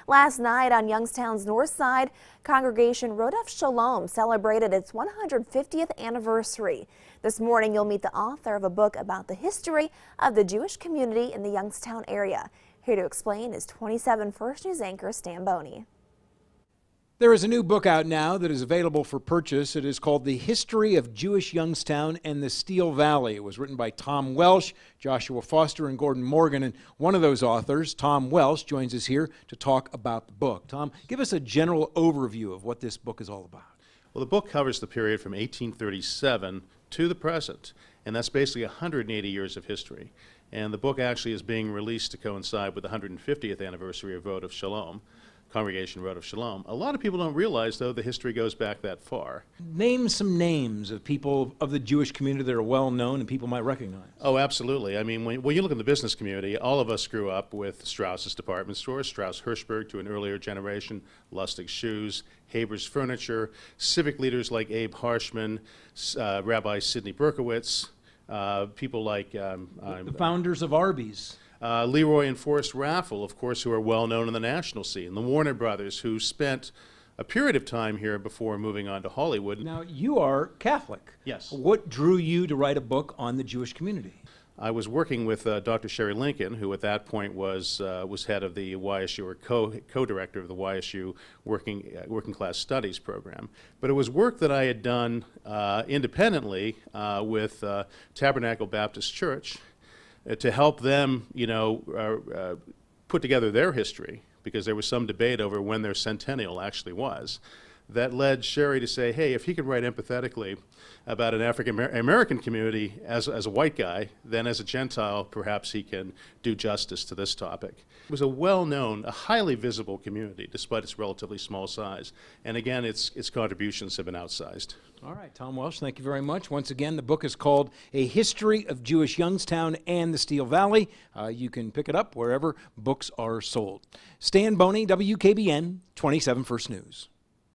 Last night on Youngstown's north side, Congregation Rodef Shalom celebrated its 150th anniversary. This morning, you'll meet the author of a book about the history of the Jewish community in the Youngstown area. Here to explain is 27 First News anchor Stan Boney. There is a new book out now that is available for purchase. It is called The History of Jewish Youngstown and the Steel Valley. It was written by Tom Welsh, Joshua Foster, and Gordon Morgan. And one of those authors, Tom Welsh, joins us here to talk about the book. Tom, give us a general overview of what this book is all about. Well, the book covers the period from 1837 to the present, and that's basically 180 years of history. And the book actually is being released to coincide with the 150th anniversary of Rodef Shalom. Congregation Rodef Shalom. A lot of people don't realize, though, the history goes back that far. Name some names of people of the Jewish community that are well known and people might recognize. Oh, absolutely. I mean, when you look in the business community, all of us grew up with Strauss's department stores, Strauss Hirschberg to an earlier generation, Lustig Shoes, Haber's Furniture, civic leaders like Abe Harshman, Rabbi Sidney Berkowitz, people like the founders of Arby's. Leroy and Forrest Raffel, of course, who are well known in the national scene. The Warner Brothers, who spent a period of time here before moving on to Hollywood. Now, you are Catholic. Yes. What drew you to write a book on the Jewish community? I was working with Dr. Sherry Lincoln, who at that point was head of the YSU, or co-director of the YSU Working Class Studies program. But it was work that I had done independently with Tabernacle Baptist Church, to help them, put together their history, because there was some debate over when their centennial actually was. That led Sherry to say, hey, if he could write empathetically about an African-American community as a white guy, then as a Gentile, perhaps he can do justice to this topic. It was a well-known, a highly visible community, despite its relatively small size. And again, its contributions have been outsized. All right, Tom Welsh, thank you very much. Once again, the book is called A History of Jewish Youngstown and the Steel Valley. You can pick it up wherever books are sold. Stan Boney, WKBN, 27 First News.